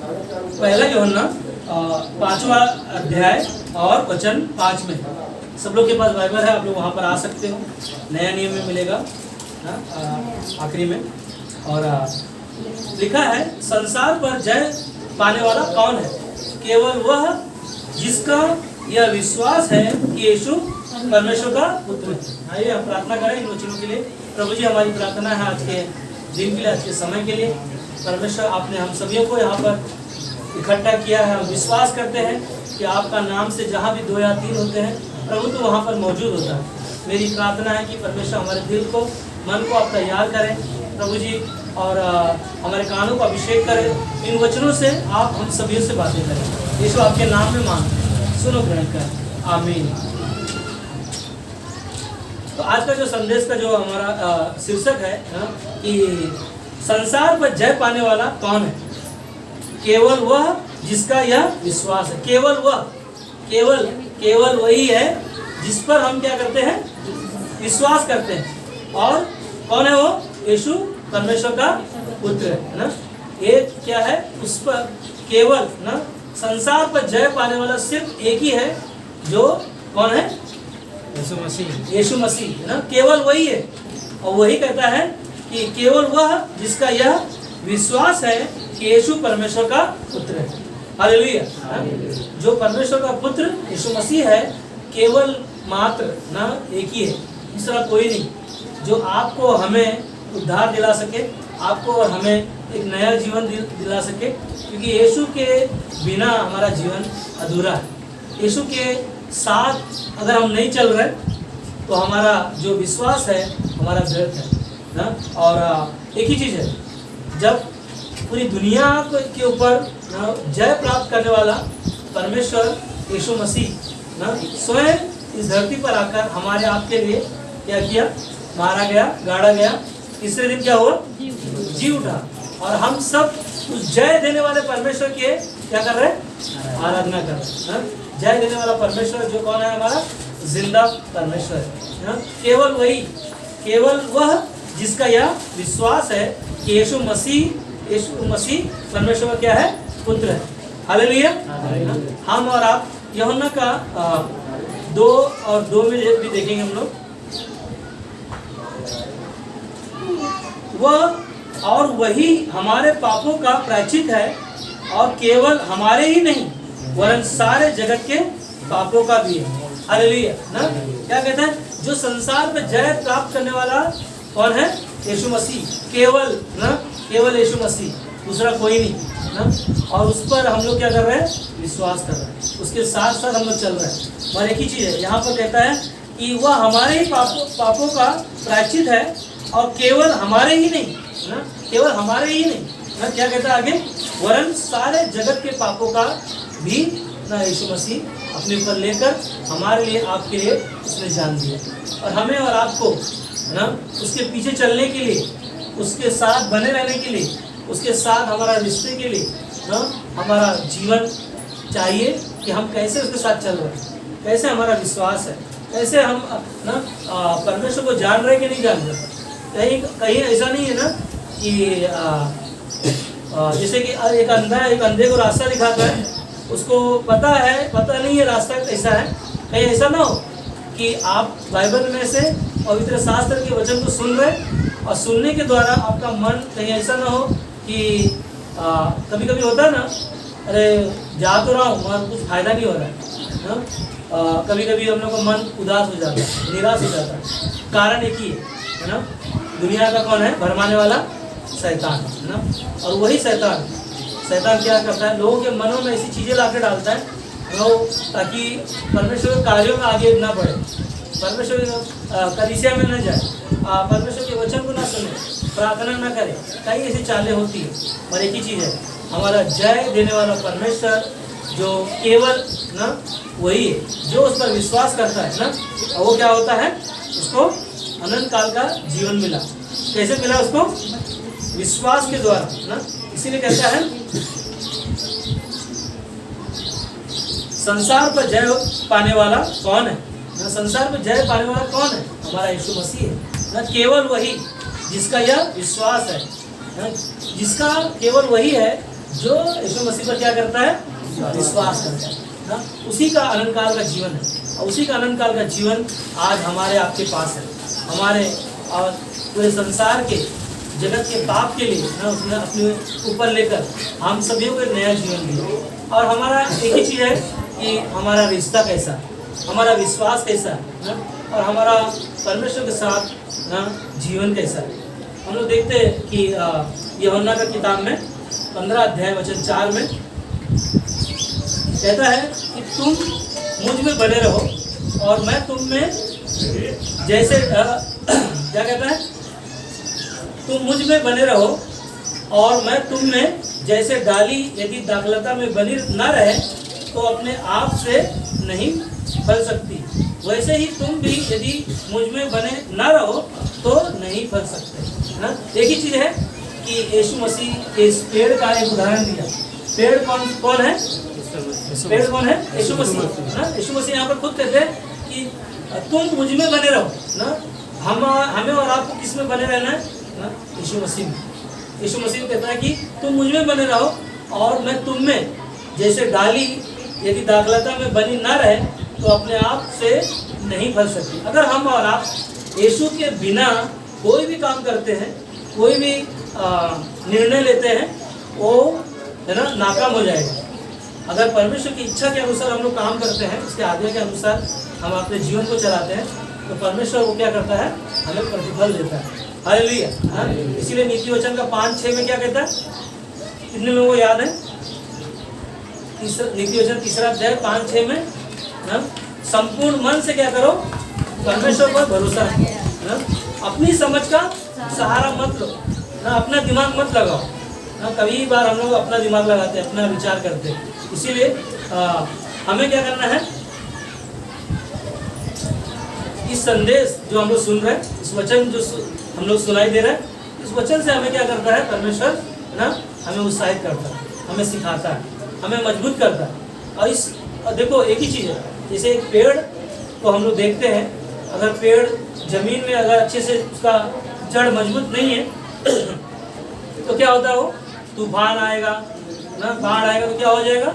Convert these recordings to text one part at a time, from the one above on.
पहला यूहन्ना 5वां अध्याय और वचन 5 में। सब लोग के पास बाइबल है, आप लोग वहाँ पर आ सकते हो, नया नियम में मिलेगा आखिरी में। और लिखा है, संसार पर जय पाने वाला कौन है? केवल वह जिसका यह विश्वास है कि यीशु परमेश्वर का पुत्र है। आइए हम प्रार्थना करें इन वचनों के लिए। प्रभु जी, हमारी प्रार्थना है आज के दिन के लिए, आज के समय के लिए। परमेश्वर, आपने हम सभी को यहाँ पर इकट्ठा किया है। हम विश्वास करते हैं कि आपका नाम से जहाँ भी 2 या 3 होते हैं प्रभु, तो वहाँ पर मौजूद होता है। मेरी प्रार्थना है कि परमेश्वर हमारे दिल को, मन को आप तैयार करें प्रभु जी, और हमारे कानों का अभिषेक करें। इन वचनों से आप हम सभी से बातें करें। यीशु आपके नाम में मांगते हैं, सुनो ग्रहण कर, आमीन। तो आज का जो संदेश का जो हमारा शीर्षक है कि संसार पर जय पाने वाला कौन है? केवल वह जिसका यह विश्वास है। केवल वह, केवल वही है जिस पर हम क्या करते हैं? विश्वास करते हैं। और कौन है वो? यीशु परमेश्वर का पुत्र है ना। एक क्या है उस पर केवल ना, संसार पर जय पाने वाला सिर्फ एक ही है, जो कौन है? यीशु मसीह। यीशु मसीह है ना, केवल वही है। और वही कहता है कि केवल वह जिसका यह विश्वास है कि यीशु परमेश्वर का पुत्र है। हालेलुया। जो परमेश्वर का पुत्र यीशु मसीह है, केवल मात्र ना एक ही है, दूसरा कोई नहीं, जो आपको हमें उद्धार दिला सके, आपको और हमें एक नया जीवन दिला सके। क्योंकि यीशु के बिना हमारा जीवन अधूरा है। यीशु के साथ अगर हम नहीं चल रहे तो हमारा जो विश्वास है हमारा व्यर्थ है ना। और एक ही चीज़ है, जब पूरी दुनिया के ऊपर जय प्राप्त करने वाला परमेश्वर यीशु मसीह ना स्वयं इस धरती पर आकर हमारे आपके लिए क्या किया? मारा गया, गाड़ा गया, तीसरे दिन क्या हुआ? जी उठा। और हम सब उस जय देने वाले परमेश्वर के क्या कर रहे हैं? आराधना कर रहे हैं। जय देने वाला परमेश्वर जो कौन है? हमारा जिंदा परमेश्वर है। केवल वही, केवल वह जिसका यह विश्वास है कि यीशु मसीह परमेश्वर का क्या है? पुत्र है। हालेलुया। हम और आप यूहन्ना का 2 और 2 में भी देखेंगे हम लोग। वह और वही हमारे पापों का प्रायश्चित है, और केवल हमारे ही नहीं वरन सारे जगत के पापों का भी है। हालेलुया ना। क्या कहता है? जो संसार में जय प्राप्त करने वाला कौन है? यीशु मसीह। केवल ना, केवल यीशु मसीह, दूसरा कोई नहीं ना। और उस पर हम लोग क्या कर रहे हैं? विश्वास कर रहे हैं, उसके साथ साथ हम लोग चल रहे हैं। और एक ही चीज़ है, यहाँ पर कहता है कि वह हमारे ही पापों का प्रायश्चित है, और केवल हमारे ही नहीं ना, केवल हमारे ही नहीं ना। क्या कहता है आगे? वरन सारे जगत के पापों का भी ना यीशु मसीह अपने ऊपर लेकर हमारे लिए, आपके लिए उसने जान दिया। और हमें और आपको ना उसके पीछे चलने के लिए, उसके साथ बने रहने के लिए, उसके साथ हमारा रिश्ते के लिए ना हमारा जीवन चाहिए कि हम कैसे उसके साथ चल रहे हैं, कैसे हमारा विश्वास है, कैसे हम ना परमेश्वर को जान रहे कि नहीं जान रहे। कहीं ऐसा नहीं है ना कि जैसे कि एक अंधे को रास्ता दिखाता है, उसको पता नहीं है रास्ता कैसा है। कहीं ऐसा ना हो कि आप बाइबल में से पवित्र शास्त्र के वचन को सुन रहे, और सुनने के द्वारा आपका मन कहीं ऐसा ना हो कि कभी कभी होता है ना, अरे जा तो रहा हूँ मगर कुछ फायदा नहीं हो रहा है ना। कभी कभी हम लोग का मन उदास हो जाता है, निराश हो जाता है। कारण एक ही है ना, दुनिया का कौन है? भरमाने वाला शैतान है ना। और वही शैतान क्या करता है? लोगों के मनों में ऐसी चीज़ें लाकर डालता है ताकि परमेश्वर के कार्यों में आगे ना बढ़े, परमेश्वर कलीसिया में न जाए, परमेश्वर के वचन को ना सुने, प्रार्थना ना करे। कई ऐसी चालें होती है। और एक ही चीज़ है, हमारा जय देने वाला परमेश्वर जो केवल ना वही है, जो उस पर विश्वास करता है ना, और वो क्या होता है? उसको अनंत काल का जीवन मिला। कैसे मिला उसको? विश्वास के द्वारा ना। इसीलिए कहता है संसार पर जय पाने वाला कौन है ना? संसार पर जय पाने वाला कौन है? हमारा यीशु मसीह है ना। केवल वही जिसका यह विश्वास है ना, जिसका केवल वही है जो यीशु मसीह पर क्या करता है, विश्वास करता है ना, उसी का अनंत काल का जीवन है। और उसी का अनंत काल का जीवन आज हमारे आपके पास है, हमारे और पूरे संसार के जगत के पाप के लिए ना उसने अपने ऊपर लेकर हम सभी को एक नया जीवन दिया। और हमारा एक ही चीज़ है कि हमारा रिश्ता कैसा, हमारा विश्वास कैसा है ना, और हमारा परमेश्वर के साथ ना जीवन कैसा है। हम लोग देखते हैं कि यूहन्ना का किताब में 15 अध्याय वचन 4 में कहता है कि तुम मुझ में बने रहो और मैं तुम में, जैसे क्या कहता है, तुम मुझ में बने रहो और मैं तुम में, जैसे डाली यदि दाखलता में बनी न रहे तो अपने आप से नहीं फल सकती, वैसे ही तुम भी यदि मुझ में बने न रहो तो नहीं फल सकते ना। एक ही चीज़ है कि यीशु मसीह इस पेड़ का एक उदाहरण दिया। पेड़ कौन है? पेड़ कौन है? यीशु मसीह ना। यीशु मसीह यहाँ पर खुद कहते हैं कि तुम मुझ में बने रहो ना। हमें और आपको किस में बने रहना है ना? यीशु मसीह में। यीशु मसीह कहता है कि तुम मुझ में बने रहो और मैं तुम में, जैसे डाली यदि दाखलता में बनी ना रहे तो अपने आप से नहीं फल सकती। अगर हम और आप यीशु के बिना कोई भी काम करते हैं, कोई भी निर्णय लेते हैं, वो है ना नाकाम हो जाएगा। अगर परमेश्वर की इच्छा के अनुसार हम लोग काम करते हैं, उसके आज्ञा के अनुसार हम अपने जीवन को चलाते हैं, तो परमेश्वर वो क्या करता है, हमें प्रतिफल देता है। हालेलुया। इसीलिए नीति वचन का 5:6 में क्या कहता है, कितने लोगों को याद है? नीति वचन 3 अध्याय 5:6 में ना, संपूर्ण मन से क्या करो, परमेश्वर पर भरोसा ना, अपनी समझ का सहारा मत लो ना, अपना दिमाग मत लगाओ ना। कभी बार हम लोग अपना दिमाग लगाते हैं, अपना विचार करते हैं। इसीलिए हमें क्या करना है, इस संदेश जो हम लोग सुन रहे हैं, इस वचन जो हम लोग सुनाई दे रहे हैं, इस वचन से हमें क्या करता है, परमेश्वर ना हमें उत्साहित करता है, हमें सिखाता है, हमें मजबूत करता है। और देखो एक ही चीज़ है, जैसे एक पेड़ को हम लोग देखते हैं, अगर पेड़ जमीन में अगर अच्छे से उसका जड़ मजबूत नहीं है तो क्या होता है, वो तूफान आएगा ना, बाढ़ आएगा तो क्या हो जाएगा,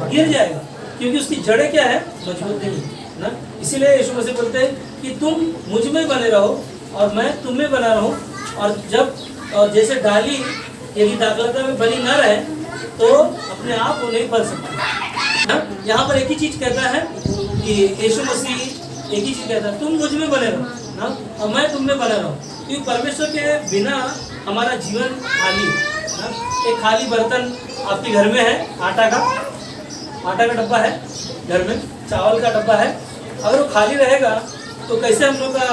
गिर जाएगा, क्योंकि उसकी जड़ें क्या है, मजबूत नहीं है ना। इसीलिए यीशु मसीह बोलते हैं कि तुम मुझ में बने रहो और मैं तुम में बना रहूं, और जब जैसे डाली यदि दाखलता में बनी ना रहे तो अपने आप वो नहीं फल सकती ना। यहाँ पर एक ही चीज़ कहता है कि यीशु मसीह एक ही चीज़ कहता है, तुम मुझ में बने रहो ना और मैं तुम में बना रहूं, क्योंकि परमेश्वर के बिना हमारा जीवन खाली ना। एक खाली बर्तन आपके घर में है, आटा का डब्बा है घर में, चावल का डब्बा है, अगर वो खाली रहेगा तो कैसे हम लोग का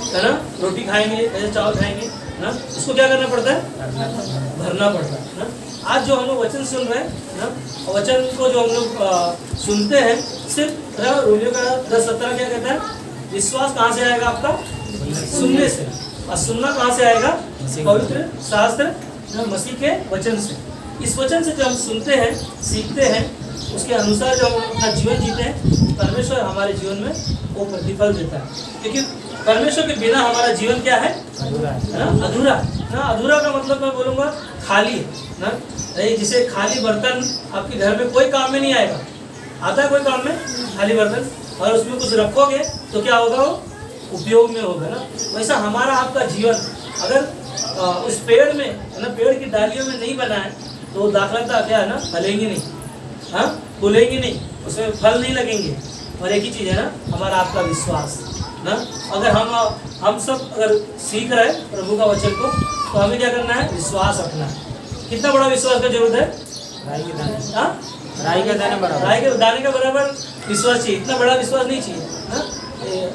है ना रोटी खाएंगे, कैसे चावल खाएंगे ना। उसको क्या करना पड़ता है, भरना पड़ता है ना। आज जो हम लोग वचन सुन रहे हैं ना, वचन को जो हम लोग सुनते हैं, सिर्फ रोमियो का 10:17 क्या कहता है, विश्वास कहाँ से आएगा आपका, सुनने से, और सुनना कहाँ से आएगा, पवित्र शास्त्र मसीह के वचन से। इस वचन से जो हम सुनते हैं, सीखते हैं, उसके अनुसार जो हम अपना जीवन जीते हैं, परमेश्वर हमारे जीवन में वो प्रतिफल देता है। क्योंकि परमेश्वर के बिना हमारा जीवन क्या है, अधूरा ना। अधूरा का मतलब मैं बोलूँगा खाली ना। जिसे खाली बर्तन आपके घर में कोई काम में नहीं आएगा, आता है कोई काम में खाली बर्तन, और उसमें कुछ रखोगे तो क्या होगा, वो उपयोग में होगा ना। वैसा हमारा आपका जीवन अगर उस पेड़ में है ना, पेड़ की डालियों में नहीं बना है तो दाखलता क्या है ना, फलेंगे नहीं, हाँ फूलेंगे नहीं, उसमें फल नहीं लगेंगे। और एक ही चीज़ है ना, हमारा आपका विश्वास ना। अगर हम सब अगर सीख रहे हैं प्रभु का वचन को, तो हमें क्या करना है, विश्वास रखना है। कितना बड़ा विश्वास का जरूरत है, राई के दाने का बराबर विश्वास चाहिए, इतना बड़ा विश्वास नहीं चाहिए ना।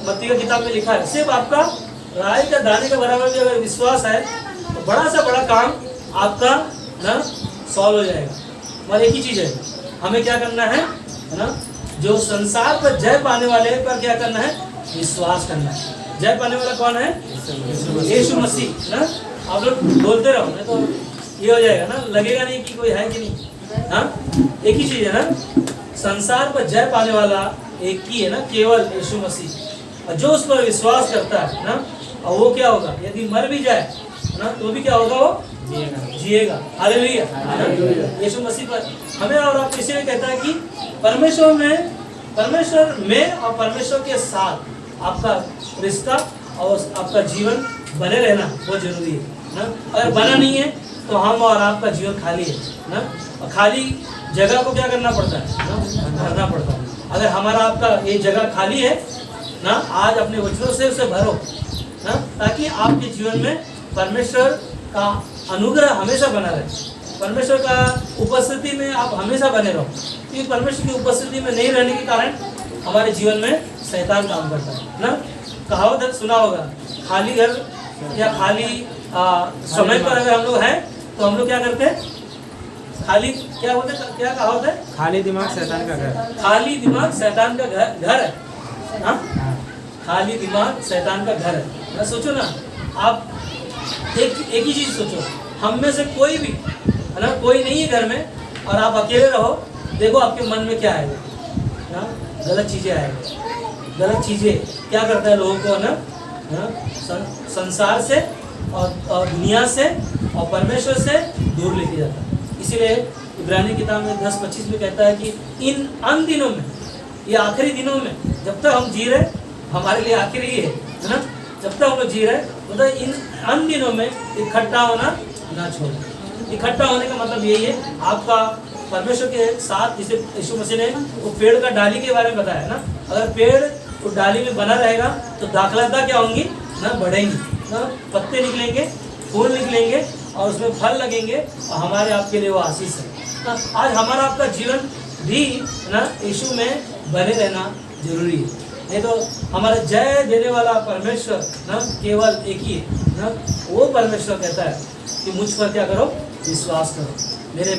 मत्ती का किताब में लिखा है, सिर्फ आपका राई का दाने का बराबर भी अगर विश्वास है तो बड़ा सा बड़ा काम आपका ना सॉल्व हो जाएगा। और एक ही चीज़ है, हमें क्या करना है ना, जो संसार पर जय पाने वाले पर क्या करना है, विश्वास करना है। जय पाने वाला कौन है, यीशु मसीह ना। आप लोग बोलते रहो नहीं तो ये हो जाएगा ना, लगेगा नहीं कि कोई है कि नहीं। हाँ एक ही चीज़ है ना, संसार पर जय पाने वाला एक ही है ना, केवल यीशु मसीह। और जो उस पर विश्वास करता है ना, और वो क्या होगा, यदि मर भी जाए ना तो भी क्या होगा, वो जिएगा। हालेलुया। यीशु मसीह पर हमें और आप इसीलिए कहता है कि परमेश्वर में और परमेश्वर के साथ आपका रिश्ता और आपका जीवन बने रहना बहुत जरूरी है ना। अगर बना नहीं है तो हम और आपका जीवन खाली है ना। और खाली जगह को क्या करना पड़ता है ना, भरना पड़ता है। अगर हमारा आपका ये जगह खाली है ना, आज अपने वचनों से उसे भरो ना, ताकि आपके जीवन में परमेश्वर का अनुग्रह हमेशा बना रहे, परमेश्वर का उपस्थिति में आप हमेशा बने रहो। क्योंकि परमेश्वर की उपस्थिति में नहीं रहने के कारण हमारे जीवन में शैतान काम करता है ना। कहावत सुना होगा, खाली घर या खाली समय पर अगर हम लोग हैं तो हम लोग क्या करते हैं, खाली क्या होता है, क्या कहावत है, खाली दिमाग शैतान का घर। खाली दिमाग शैतान का घर है ना। खाली दिमाग शैतान का घर है ना। सोचो ना आप, एक ही चीज सोचो, हम में से कोई भी है ना, कोई नहीं है घर में और आप अकेले रहो, देखो आपके मन में क्या आएगा ना, गलत चीजें आएगी। गलत चीजें क्या करता है लोगों को ना, संसार से और दुनिया से और परमेश्वर से दूर लेके जाता है। इसीलिए इब्रानी किताब में 10:25 में कहता है कि इन अन दिनों में, ये आखिरी दिनों में, जब तक हम जी रहे, हमारे लिए आखिरी ही है ना, जब तक हम लोग जी रहे, मतलब इन अन दिनों में इकट्ठा होना ना छोड़ो। इकट्ठा होने का मतलब यही है, आपका परमेश्वर के साथ, जिसे यीशु मसीह ने वो पेड़ का डाली के बारे में बताया ना, अगर पेड़ वो डाली में बना रहेगा तो दाखलता क्या होंगी ना, बढ़ेंगी ना, पत्ते निकलेंगे, फूल निकलेंगे और उसमें फल लगेंगे और हमारे आपके लिए वो आशीष है ना। आज हमारा आपका जीवन भी ना यीशु में बने रहना जरूरी है, नहीं तो हमारा जय देने वाला परमेश्वर ना केवल एक ही है ना। वो परमेश्वर कहता है कि मुझ पर क्या करो, विश्वास करो, मेरे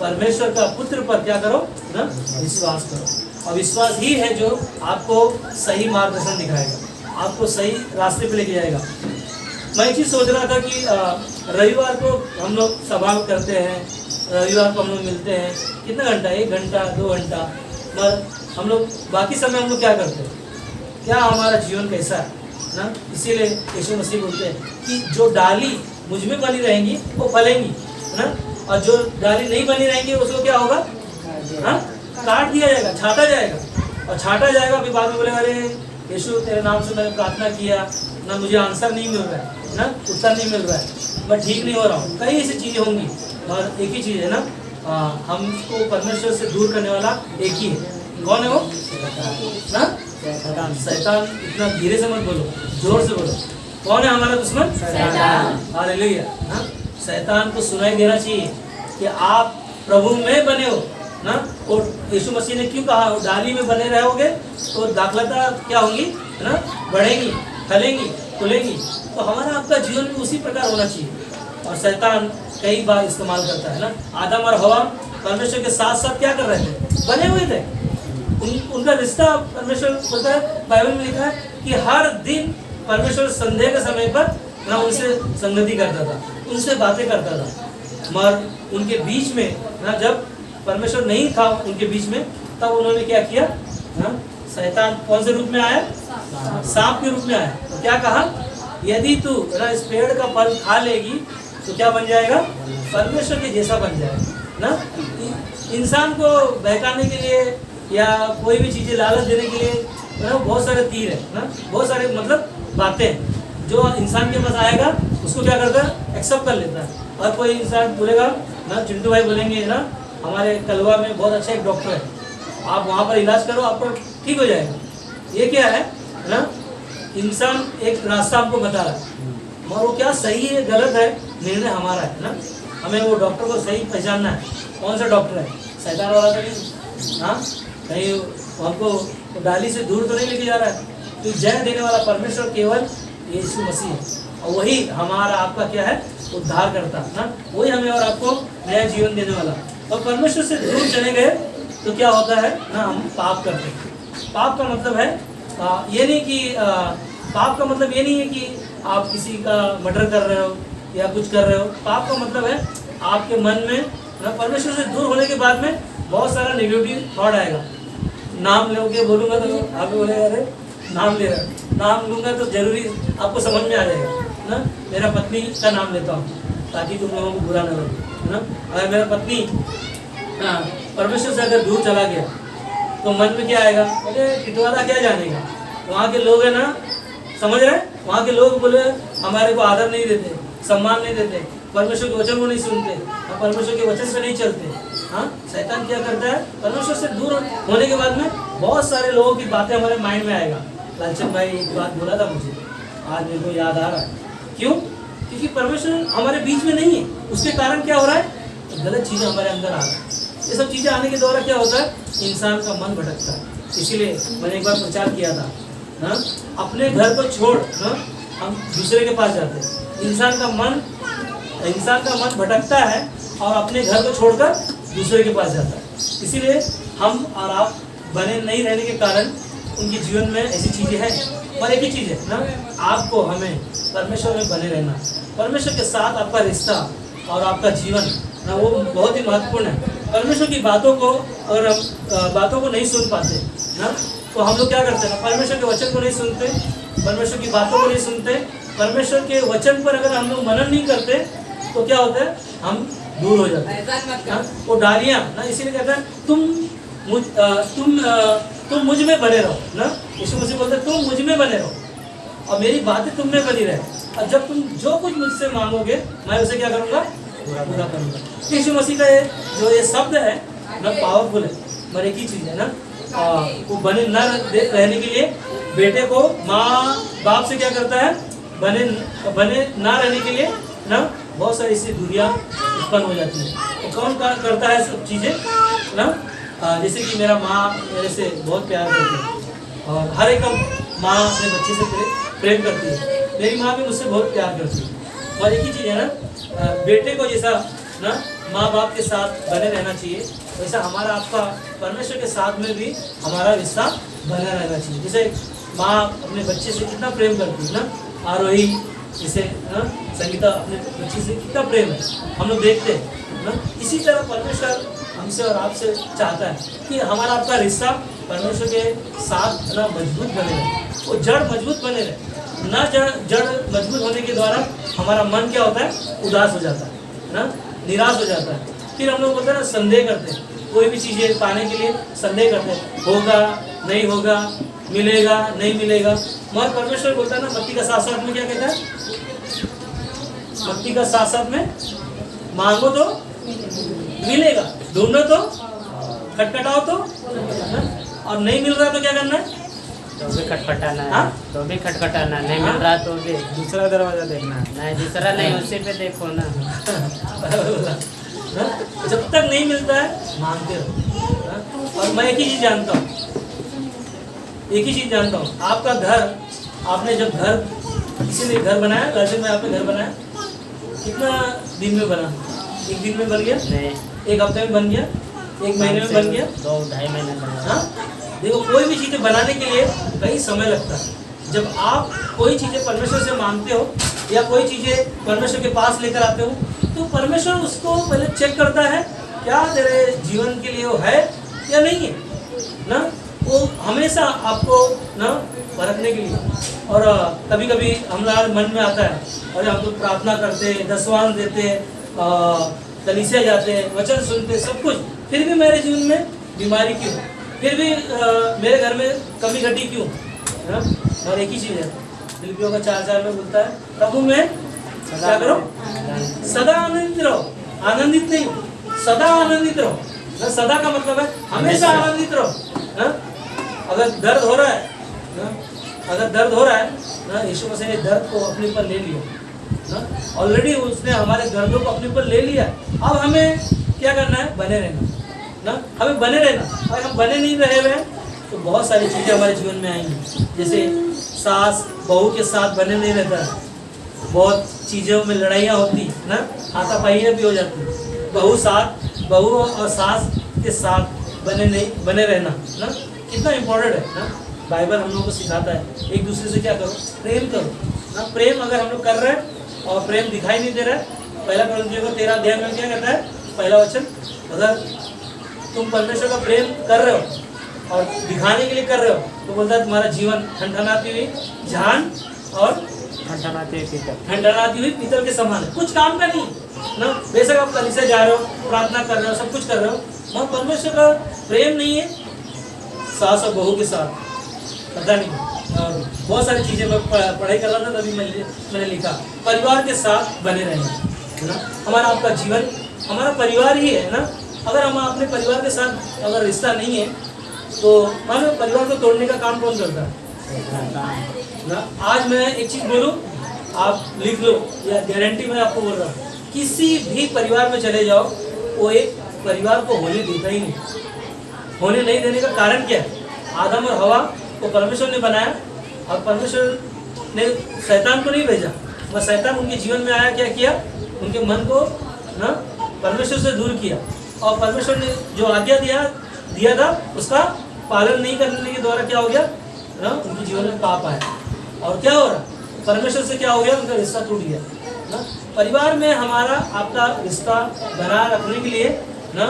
परमेश्वर का पुत्र पर क्या करो ना, विश्वास करो। और विश्वास ही है जो आपको सही मार्गदर्शन दिखाएगा, आपको सही रास्ते पे लेके जाएगा। मैं एक चीज़ सोच रहा था कि रविवार को हम लोग सभा करते हैं, रविवार को हम लोग मिलते हैं, कितना घंटा, 1 घंटा 2 घंटा, मगर हम लोग बाकी समय हम लोग क्या करते हैं, क्या हमारा जीवन कैसा है ना। इसीलिए यीशु मसीह बोलते हैं कि जो डाली मुझ में बनी रहेंगी वो फलेंगी ना, और जो डाली नहीं बनी रहेंगी उसको क्या होगा, हाँ, काट दिया जाएगा, छाटा जाएगा। और छाटा जाएगा, फिर बाद में बोलेगा अरे यीशु तेरे नाम से मैंने प्रार्थना किया ना, मुझे आंसर नहीं मिल रहा है ना, उत्तर नहीं मिल रहा है, मैं ठीक नहीं हो रहा हूँ। कई ऐसी चीज़ें होंगी, और एक ही चीज़ है ना, हमको परमेश्वर से दूर करने वाला एक ही है। कौन है वो ना? शैतान। इतना धीरे से मत बोलो, जोर से बोलो। कौन है हमारा दुश्मन? शैतान। हालेलुया। शैतान को सुनाई देना चाहिए कि आप प्रभु में बने हो ना। और यीशु मसीह ने क्यों कहा, वो डाली में बने रहोगे तो दाखलता क्या होंगी ना, बढ़ेंगी, फलेंगी, खुलेंगी। तो हमारा आपका जीवन भी उसी प्रकार होना चाहिए। और शैतान कई बार इस्तेमाल करता है ना। आदम और हवा परमेश्वर के साथ साथ क्या कर रहे थे, बने हुए थे। उनका रिश्ता परमेश्वर बोलता है, बाइबल में लिखा है कि हर दिन परमेश्वर संध्या के समय पर ना उनसे संगति करता था, उनसे बातें करता था। मगर उनके बीच में ना, जब परमेश्वर नहीं था उनके बीच में, तब उन्होंने क्या किया ना, शैतान कौन से रूप में आया, सांप के रूप में आया। तो क्या कहा, यदि तू ना इस पेड़ का फल खा लेगी तो क्या बन जाएगा, परमेश्वर के जैसा बन जाएगा ना। इंसान को बहकाने के लिए या कोई भी चीज़ें लालच देने के लिए ना बहुत सारे तीर है ना, बहुत सारे मतलब बातें जो इंसान के पास आएगा उसको क्या करता है, एक्सेप्ट कर लेता है। और कोई इंसान बोलेगा ना, चिंटू भाई बोलेंगे ना, हमारे कलवा में बहुत अच्छा एक डॉक्टर है, आप वहाँ पर इलाज करो, आपको ठीक हो जाएगा। ये क्या है ना, इंसान एक रास्ता हमको बता रहा है, और वो क्या सही है गलत है, निर्णय हमारा है ना। हमें वो डॉक्टर को सही पहचानना है, कौन सा डॉक्टर है, शैतान वाला तो नहीं, हाँ, कहीं हमको डाली से दूर तो नहीं लेके जा रहा है। तो जय देने वाला परमेश्वर केवल यीशु मसीह है, और वही हमारा आपका क्या है, उद्धार करता है ना। वही हमें और आपको नया जीवन देने वाला। और परमेश्वर से दूर चले गए तो क्या होता है ना, हम पाप करते हैं। पाप का मतलब है ये नहीं कि पाप का मतलब ये नहीं है कि आप किसी का मर्डर कर रहे हो या कुछ कर रहे हो। पाप का मतलब है आपके मन में ना, परमेश्वर से दूर होने के बाद में बहुत सारा नेगेटिव थॉट आएगा। नाम लोगे बोलूँगा तो आप बोलेगा अरे नाम ले रहा, नाम लूँगा तो जरूरी आपको समझ में आ जाएगा ना। मेरा पत्नी का नाम लेता हूँ ताकि तुम लोगों को बुरा न लगे, है ना। अगर मेरा पत्नी परमेश्वर से अगर दूर चला गया तो मन में क्या आएगा, अरे टिटवाला क्या जानेगा, वहाँ के लोग है ना, समझ रहे हैं, वहाँ के लोग बोले हमारे को आदर नहीं देते, सम्मान नहीं देते, परमेश्वर के वचन को नहीं सुनते, हम परमेश्वर के वचन से नहीं चलते। हाँ, शैतान क्या करता है, परमेश्वर से दूर होने के बाद में बहुत सारे लोगों की बातें हमारे माइंड में आएगा। लालचंद भाई एक बात बोला था मुझे, आज मेरे को याद आ रहा है। क्यों? क्योंकि परमेश्वर हमारे बीच में नहीं है, उसके कारण क्या हो रहा है, गलत चीज़ें हमारे अंदर आ रही है। ये सब चीज़ें आने के द्वारा क्या होता है, इंसान का मन भटकता है। इसीलिए मैंने एक बार प्रचार किया था, हाँ, अपने घर को छोड़ हम दूसरे के पास जाते हैं। इंसान का मन भटकता है और अपने घर को छोड़कर दूसरे के पास जाता है। इसीलिए हम और आप बने नहीं रहने के कारण उनके जीवन में ऐसी चीज़ें हैं। और एक ही चीज़ है ना, आपको हमें परमेश्वर में बने रहना, परमेश्वर के साथ आपका रिश्ता और आपका जीवन ना वो बहुत ही महत्वपूर्ण है। परमेश्वर की बातों को अगर हम बातों को नहीं सुन पाते ना, तो हम लोग क्या करते हैं, परमेश्वर के वचन को नहीं सुनते, परमेश्वर की बातों को नहीं सुनते, परमेश्वर के वचन पर अगर हम लोग मनन नहीं करते तो क्या होता है, हम दूर हो जाते हैं। वो डालियाँ ना, इसीलिए कहते हैं तुम मुझ में बने रहो ना। यीशु मसीह बोलते हैं तुम मुझ में बने रहो और मेरी बातें तुम में बनी रहे, और जब तुम जो कुछ मुझसे मांगोगे मैं उसे क्या करूँगा, पूरा करूँगा। यीशु मसीह का जो ये शब्द है ना, पावरफुल है। पर एक ही चीज़ है ना, वो बने न रहने के लिए बेटे को माँ बाप से क्या करता है, बने ना रहने के लिए ना बहुत सारी इससे दूरियाँ उत्पन्न हो जाती है। तो कौन करता है सब चीज़ें ना, जैसे कि मेरा माँ मेरे से बहुत प्यार करती है और हर एक माँ अपने बच्चे से प्रेम करती है। मेरी माँ भी मुझसे बहुत प्यार करती है। और एक ही चीज़ है ना, बेटे को जैसा ना माँ बाप के साथ बने रहना चाहिए, वैसा हमारा आपका परमेश्वर के साथ में भी हमारा रिश्ता बना रहना चाहिए। जैसे माँ अपने बच्चे से कितना प्रेम करती है ना, आरोही जैसे ना, संगीता अपने बच्चे से कितना प्रेम है हम लोग देखते हैं ना। इसी तरह परमेश्वर हमसे और आपसे चाहता है कि हमारा आपका रिश्ता परमेश्वर के साथ ना मजबूत बने रहे, वो जड़ मजबूत बने रहे ना। जड़ मजबूत होने के द्वारा हमारा मन क्या होता है, उदास हो जाता है ना, निराश हो जाता है। फिर हम लोग बोलते हैं ना, संदेह करते हैं, कोई भी चीज़ें पाने के लिए संदेह करते हैं, होगा नहीं होगा, मिलेगा नहीं मिलेगा। मगर परमेश्वर बोलता है ना, मत्ती का 7:7 में क्या कहता है, मत्ती का 7:7 में मांगो तो मिलेगा, ढूंढो तो, खटखटाओ तो, और नहीं मिल रहा तो क्या करना है, तो भी खटखटाना है। हाँ? तो भी खटखटाना, नहीं मिल रहा तो भी दूसरा दरवाजा देखना, नहीं दूसरा नहीं उसी पे देखो ना। जब तक नहीं मिलता है मांगते रहो। और मैं एक ही चीज़ जानता हूँ, आपका घर, आपने जब घर, किसी ने घर बनाया, लालचंद में आपने घर बनाया, कितना दिन में बना, एक दिन में बन गया, नहीं एक हफ्ते में बन गया, एक महीने में बन गया, 2-2.5 महीने लगा। हाँ, देखो कोई भी चीज़ें बनाने के लिए कई समय लगता है। जब आप कोई चीज़ें परमेश्वर से मांगते हो या कोई चीज़ें परमेश्वर के पास लेकर आते हो, तो परमेश्वर उसको पहले चेक करता है क्या तेरे जीवन के लिए वो है या नहीं है ना। वो हमेशा आपको ना परखने के लिए, और कभी कभी हमारे मन में आता है और हम लोग प्रार्थना करते हैं, दसवान देते हैं, कलीसिया जाते हैं, वचन सुनते हैं, सब कुछ, फिर भी मेरे जीवन में बीमारी क्यों, फिर भी मेरे घर में कमी घटी क्यों, है ना। और एक ही चीज़ है, फिलिपियों का 4:4 में बोलता है, प्रभु में क्या करो, सदा आनंदित रहो। आनंदित नहीं, सदा आनंदित रहो ना। सदा का मतलब है हमेशा आनंदित रहो ना। अगर दर्द हो रहा है ना, यीशु मसीह ने दर्द को अपने पर ले लिया ना, ऑलरेडी उसने हमारे दर्दों को अपने पर ले लिया। अब हमें क्या करना है, बने रहना ना, हमें बने रहना। अगर हम बने नहीं रहे हुए तो बहुत सारी चीज़ें हमारे जीवन में आएंगी। जैसे सास बहू के साथ बने नहीं रहता है, बहुत चीज़ों में लड़ाइयाँ होती ना, हाथापाइयाँ भी हो जाती। बहू और सास के साथ बने रहना ना कितना इम्पोर्टेंट है ना। बाइबल हम लोग को सिखाता है एक दूसरे से क्या करो, प्रेम करो ना। प्रेम अगर हम लोग कर रहे हैं और प्रेम दिखाई नहीं दे रहा है, पहला कोरिन्थियों को 13 में क्या कहता है, पहला वचन, अगर तुम परमेश्वर का प्रेम कर रहे हो और दिखाने के लिए कर रहे हो तो बोलता है तुम्हारा जीवन ठनठनाती हुई झान और ठंडनाती हुई पीतल। ठंडनाती हुई पीतल के समान है, कुछ काम का नहीं ना। बेशक आप कलीसिया जा रहे हो, प्रार्थना कर रहे हो, सब कुछ कर रहे हो, वहाँ परमेश्वर का प्रेम नहीं है सास और बहू के साथ, पता नहीं। और बहुत सारी चीज़ें मैं पढ़ाई कर रहा था, तभी मैंने लिखा परिवार के साथ बने रहना, है ना। हमारा आपका जीवन हमारा परिवार ही है ना। अगर हम अपने परिवार के साथ अगर रिश्ता नहीं है तो मानो परिवार को तोड़ने का काम कौन करता है ना। आज मैं एक चीज़ बोलूँ, आप लिख लो, या गारंटी मैं आपको बोल रहा हूँ, किसी भी परिवार में चले जाओ, वो एक परिवार को होने देता ही नहीं। होने नहीं देने का कारण क्या है? आदम और हवा को परमेश्वर ने बनाया, और परमेश्वर ने शैतान को नहीं भेजा, बस शैतान उनके जीवन में आया, क्या किया? उनके मन को ना परमेश्वर से दूर किया, और परमेश्वर ने जो आज्ञा दिया था उसका पालन नहीं करने के द्वारा क्या हो गया ना, उनके जीवन में पाप आया। और क्या हो रहा? परमेश्वर से क्या हो गया? उनका रिश्ता टूट गया ना। परिवार में हमारा आपका रिश्ता बना रखने के लिए ना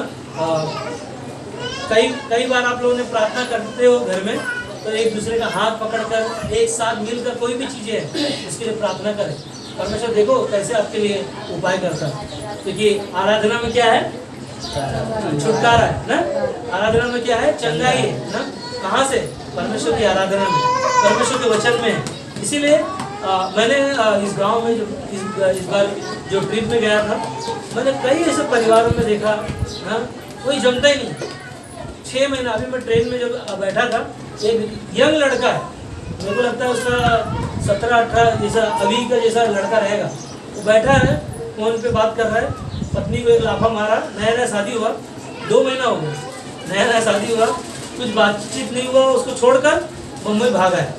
कई बार आप लोगों ने प्रार्थना करते हो घर में, तो एक दूसरे का हाथ पकड़कर एक साथ मिलकर कोई भी चीज़ें है उसके लिए प्रार्थना करें। परमेश्वर देखो कैसे आपके लिए उपाय करता है, क्योंकि आराधना में क्या है? छुटकारा है ना। आराधना में क्या है? चंगाई है ना। कहाँ से? परमेश्वर की आराधना में, परमेश्वर के वचन में है। इसीलिए मैंने इस गांव में जो इस बार जो ट्रिप में गया था, मैंने कई ऐसे परिवारों में देखा ना, कोई जमता ही नहीं। 6 महीना अभी मैं ट्रेन में जब बैठा था, एक यंग लड़का है, मेरे को लगता है उसका 17-18 जैसा अभी का जैसा लड़का रहेगा, वो बैठा है फोन पे बात कर रहा है, पत्नी को एक लाफा मारा, नया शादी हुआ, 2 महीना हो गया, नया शादी हुआ, कुछ बातचीत नहीं हुआ, उसको छोड़कर मुंबई भागा है।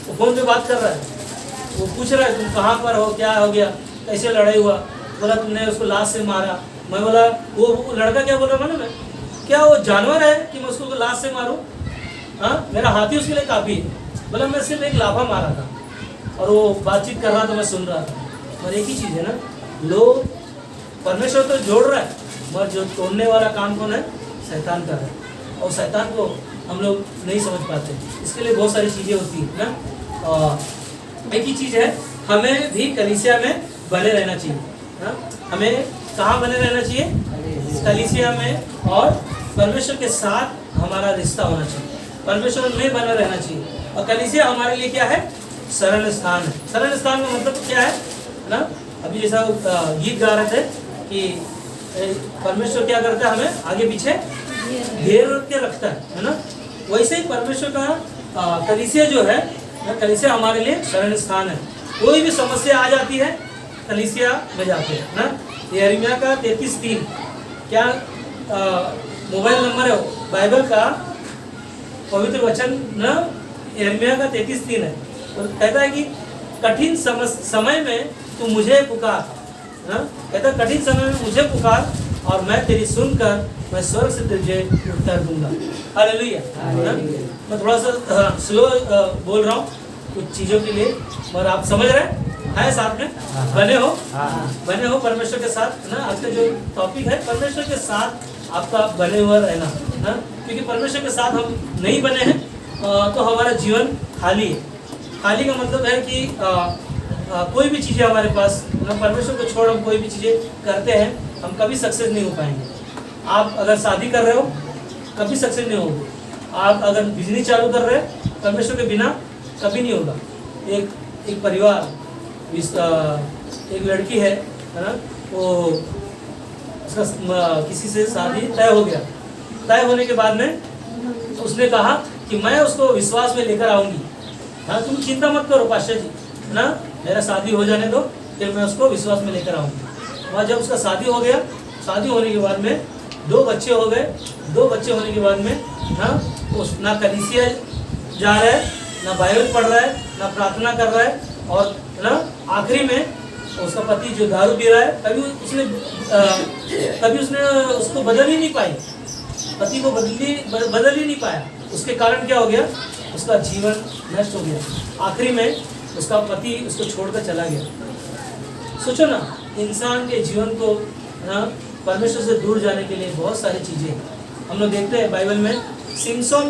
वो फोन पे बात कर रहा है, वो पूछ रहा है तुम कहाँ पर हो, क्या हो गया, कैसे लड़ाई हुआ? बोला तुमने उसको लाश से मारा। मैं बोला, वो लड़का क्या बोल रहा मालूम है? क्या वो जानवर है कि मैं उसको लाश से मारूं? हाँ, मेरा हाथी उसके लिए काफ़ी है। बोला मैं सिर्फ एक लाफा मारा था, और वो बातचीत कर रहा था, मैं सुन रहा था। और एक ही चीज़ है ना, लोग परमेश्वर तो जोड़ रहा है, मगर जो तोड़ने वाला काम कौन है? शैतान कर रहा है, और शैतान को हम लोग नहीं समझ पाते। इसके लिए बहुत सारी चीज़ें होती है ना। और एक ही चीज़ है, हमें भी कलीसिया में बने रहना चाहिए ना। हमें कहाँ बने रहना चाहिए? कलीसिया में, और परमेश्वर के साथ हमारा रिश्ता होना चाहिए, परमेश्वर में बना रहना चाहिए। और कलीसिया हमारे लिए क्या है? शरण स्थान है। शरण स्थान का मतलब क्या है ना? अभी जैसा गीत गा रहे थे कि परमेश्वर क्या करता है? हमें आगे पीछे घेर के रखता है ना। वैसे ही परमेश्वर का कलीसिया जो है, कलीसिया हमारे लिए शरण स्थान है। कोई भी समस्या आ जाती है, कलीसिया में जाते हैं ना। यिर्मयाह का 33:3 क्या मोबाइल नंबर है बाइबल का पवित्र वचन ना, यिर्मयाह का 33:3 है। और कहता है कि कठिन समय में तू मुझे पुकार ना, कहता है कठिन समय में मुझे पुकार और मैं तेरी सुनकर मैं स्वर्ग से तुझे उत्तर दूंगा। हालेलुया। मैं थोड़ा सा स्लो बोल रहा हूँ कुछ चीज़ों के लिए, और आप समझ रहे हैं साथ में बने हो परमेश्वर के साथ ना। आज का जो टॉपिक है परमेश्वर के साथ आपका बने हुआ रहना ना, क्योंकि परमेश्वर के साथ हम नहीं बने हैं तो हमारा जीवन खाली है। खाली का मतलब है कि कोई भी चीज़ें हमारे पास ना, परमेश्वर को छोड़ हम कोई भी चीज़ें करते हैं, हम कभी सक्सेस नहीं हो पाएंगे। आप अगर शादी कर रहे हो कभी सक्सेस नहीं होगी। आप अगर बिजनेस चालू कर रहे हैं परमेश्वर के बिना कभी नहीं होगा। एक परिवार, एक लड़की है ना, वो उसका किसी से शादी तय हो गया। तय होने के बाद में उसने कहा कि मैं उसको विश्वास में लेकर आऊँगी। हाँ, तुम चिंता मत करो पास्टर जी ना, मेरा शादी हो जाने दो, फिर मैं उसको विश्वास में लेकर आऊँगी। वहाँ जब उसका शादी हो गया, शादी होने के बाद में 2 बच्चे हो गए। 2 बच्चे होने के बाद में ना कलीसिया जा रहा है, ना बाइबल पढ़ रहा है, ना प्रार्थना कर रहा है, और ना आखिरी में उसका पति जो दारू पी रहा है, कभी उसने उसको बदल ही नहीं पाई, पति को बदल ही नहीं पाया। उसके कारण क्या हो गया? उसका जीवन नष्ट हो गया। आखिरी में उसका पति उसको छोड़कर चला गया। सोचो ना, इंसान के जीवन को ना परमेश्वर से दूर जाने के लिए बहुत सारी चीज़ें हम लोग देखते हैं बाइबल में। सिमसोन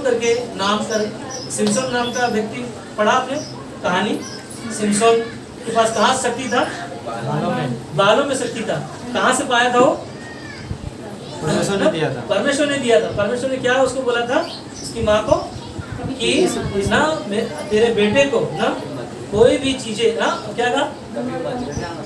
नाम का व्यक्ति पढ़ा आपने कहानी? सिमसोन के पास कहाँ शक्ति था? बालों में शक्ति था। कहाँ से पाया था वो? परमेश्वर ने दिया था। परमेश्वर ने दिया था। परमेश्वर ने क्या उसको बोला था, उसकी माँ को, कि ना तेरे बेटे को ना कोई भी चीजें ना क्या कहा,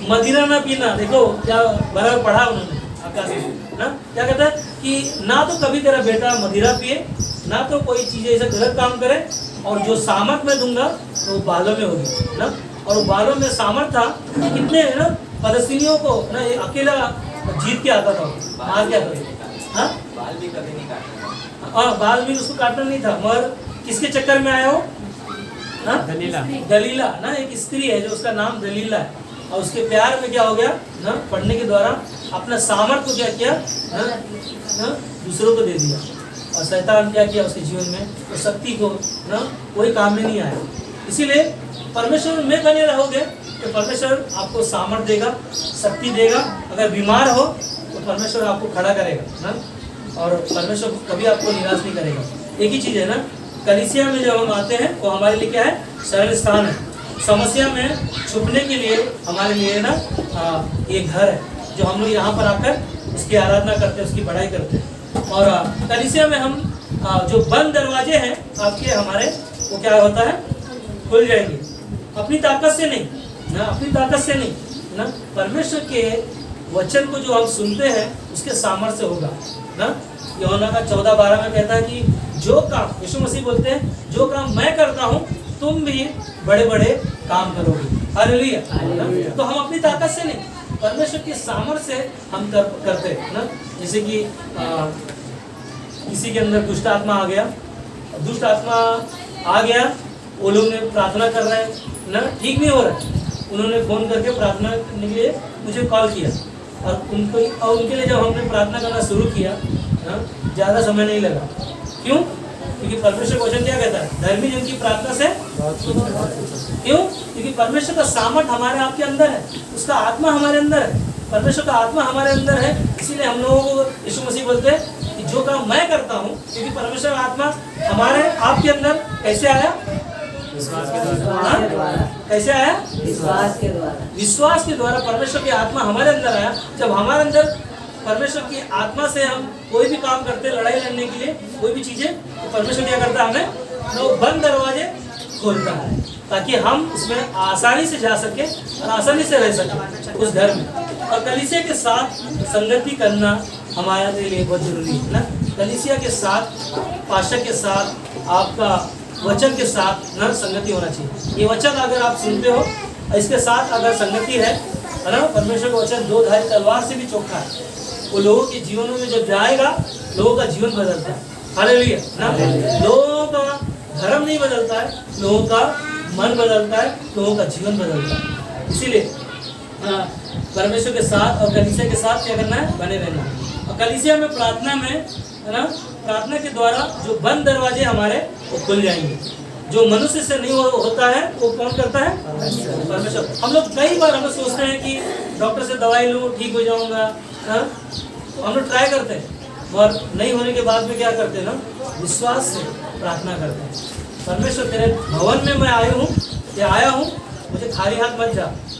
मदिरा ना पीना। देखो क्या बराबर पढ़ा उन्होंने आकाश में ना, क्या कहता है कि ना तो कभी तेरा बेटा मदिरा पिए, ना तो कोई चीजें ऐसा गलत काम करे, और जो सामर्थ मैं दूंगा तो वो बालों में होगी ना। और वो बालों में सामर्थ था कि कितने ना फलस्तीनियों को ना ये अकेला जीत के आता था, मार के आता था। हाँ? बाल भी कभी नहीं काटना। और बाल भी उसको काटना नहीं था, मगर किसके चक्कर में आया हो? हाँ? दलीला ना, एक स्त्री है जो उसका नाम दलीला है, और उसके प्यार में क्या हो गया ना, पढ़ने के द्वारा अपना सामर्थ्य को क्या किया ना, दूसरों को दे दिया। और शैतान क्या किया उसके जीवन में, तो शक्ति को ना कोई काम में नहीं आया। इसीलिए परमेश्वर में बने रहोगे तो परमेश्वर आपको सामर्थ्य देगा, शक्ति देगा। अगर बीमार हो तो परमेश्वर आपको खड़ा करेगा ना, और परमेश्वर कभी आपको निराश नहीं करेगा। एक ही चीज़ है ना, कलीसिया में जब हम आते हैं वो हमारे लिए क्या है? शरण स्थान है। समस्या में छुपने के लिए हमारे लिए ना ये घर है, जो हम लोग यहाँ पर आकर उसकी आराधना करते हैं, उसकी बड़ाई करते हैं। और कलीसिया में हम जो बंद दरवाजे हैं आपके हमारे, वो क्या होता है? खुल जाएंगे। अपनी ताकत से नहीं ना, अपनी ताकत से नहीं ना, परमेश्वर के वचन को जो हम सुनते हैं उसके सामर्थ्य से होगा ना। यूहन्ना का 14:12 में कहता है कि जो काम, यीशु मसीह बोलते हैं, जो काम मैं करता हूँ तुम भी बड़े बड़े काम करोगे। हालेलुया। तो हम अपनी ताकत से नहीं, परमेश्वर की सामर्थ्य से हम करते हैं ना। जैसे कि किसी के अंदर दुष्ट आत्मा आ गया, दुष्ट आत्मा आ गया, वो लोग ने प्रार्थना कर रहे हैं ना, ठीक नहीं हो रहा है। उन्होंने फ़ोन करके प्रार्थना करने के लिए मुझे कॉल किया, और उनके लिए जब हमने प्रार्थना करना शुरू किया ना, ज़्यादा समय नहीं लगा। क्यों? क्योंकि परमेश्वर का वचन क्या कहता है? धर्मी जन की प्रार्थना से क्यों? क्योंकि परमेश्वर का सामर्थ हमारे आपके अंदर है, उसका आत्मा हमारे अंदर है, परमेश्वर का आत्मा हमारे अंदर है। इसीलिए हम लोगों को यीशु मसीह बोलते हैं कि जो काम मैं करता हूँ, क्योंकि परमेश्वर का आत्मा हमारे आपके अंदर कैसे आया? विश्वास के द्वारा। कैसे आया? विश्वास के द्वारा। विश्वास के द्वारा परमेश्वर की आत्मा हमारे अंदर आया। जब हमारे अंदर परमेश्वर की आत्मा से हम कोई भी काम करते हैं, लड़ाई लड़ने के लिए कोई भी चीजें, तो परमेश्वर क्या करता है? हमें वो बंद दरवाजे खोलता है, ताकि हम उसमें आसानी से जा सके और आसानी से रह सके उस घर में। और कलीसिया के साथ संगति करना हमारे लिए बहुत जरूरी है ना। कलीसिया के साथ, पास्टर के साथ, आपका वचन के साथ ना संगति होना चाहिए। ये वचन अगर आप सुनते हो, इसके साथ अगर संगति है ना, परमेश्वर का वचन दो धारी तलवार से भी चोखा है। वो लोगों के जीवनों में जब जाएगा, लोगों का जीवन बदलता है। हालेलुया ना। लोगों का धर्म नहीं बदलता है, लोगों का मन बदलता है, लोगों का जीवन बदलता है। इसीलिए परमेश्वर के साथ और कलीसिया के साथ क्या करना है? बने रहना है। और कलीसिया में प्रार्थना में है ना, प्रार्थना के द्वारा जो बंद दरवाजे हमारे वो खुल जाएंगे। जो मनुष्य से नहीं होता है वो कौन करता है? परमेश्वर। हम लोग कई बार हम लोग सोचते हैं कि डॉक्टर से दवाई लूँ ठीक हो जाऊंगा, तो हम लोग ट्राई करते हैं, और नहीं होने के बाद में क्या करते हैं ना, विश्वास से प्रार्थना करते हैं। परमेश्वर तेरे भवन में मैं आया हूँ, मुझे खाली हाथ मत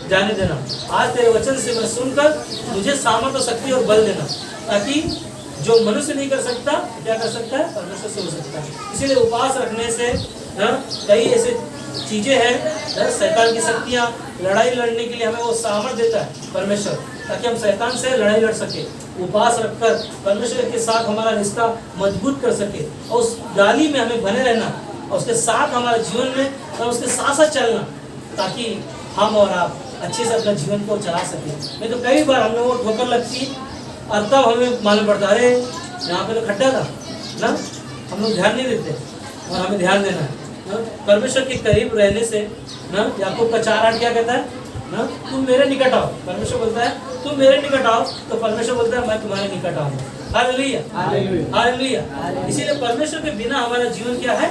जाने देना। आज तेरे वचन से मैं सुनकर मुझे सामर्थ और शक्ति और बल देना, ताकि जो मनुष्य नहीं कर सकता क्या कर सकता है? परमेश्वर से हो सकता है। इसीलिए उपवास रखने से कई ऐसे चीजें हैं, शैतान की शक्तियाँ, लड़ाई लड़ने के लिए हमें वो सामर्थ देता है परमेश्वर, ताकि हम शैतान से लड़ाई लड़ सके। उपवास रखकर परमेश्वर के साथ हमारा रिश्ता मजबूत कर सके, और उस डाली में हमें बने रहना, और उसके साथ हमारे जीवन में और उसके साथ साथ चलना, ताकि हम और आप अच्छे से अपना जीवन को चला सकें। नहीं तो कई बार हम लोगों को ठोकर लगती, और तब हमें मालूम पड़ता अरे यहाँ पे तो खड्डा था ना, हम लोग ध्यान नहीं देते, और हमें ध्यान देना है ना। परमेश्वर के करीब रहने से ना, याकूब का 4:8 क्या कहता है ना, तुम मेरे निकट आओ। परमेश्वर बोलता है तुम मेरे निकट आओ, तो परमेश्वर बोलता है मैं तुम्हारे निकट आऊंगा। Hallelujah, hallelujah. इसीलिए परमेश्वर के बिना हमारा जीवन क्या है?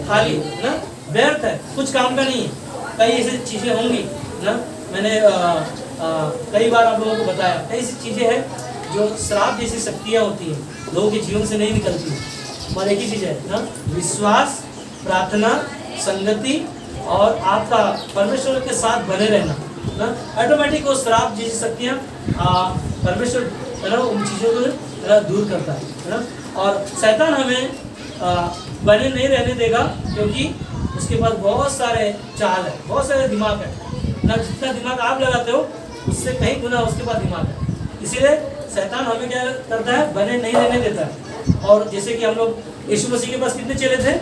खाली ना, व्यर्थ है, कुछ काम का नहीं है। कई ऐसी चीजें होंगी ना, मैंने कई बार आप लोगों को बताया, कई ऐसी चीजें हैं जो श्राप जैसी शक्तियाँ होती हैं, लोगों के जीवन से नहीं निकलती। और एक ही चीज़ है ना, विश्वास, प्रार्थना, संगति और आपका परमेश्वर के साथ बने रहना, ना, ऑटोमेटिक वो श्राप जैसी शक्तियाँ परमेश्वर है ना उन चीज़ों को है ना दूर करता है ना। और शैतान हमें बने नहीं रहने देगा, क्योंकि उसके पास बहुत सारे चाल है, बहुत सारे दिमाग है ना। जितना दिमाग आप लगाते हो उससे कहीं गुना उसके पास दिमाग है। इसीलिए शैतान हमें क्या करता है, बने नहीं रहने देता है। और जैसे कि हम लोग यीशु मसीह के पास कितने चेले थे,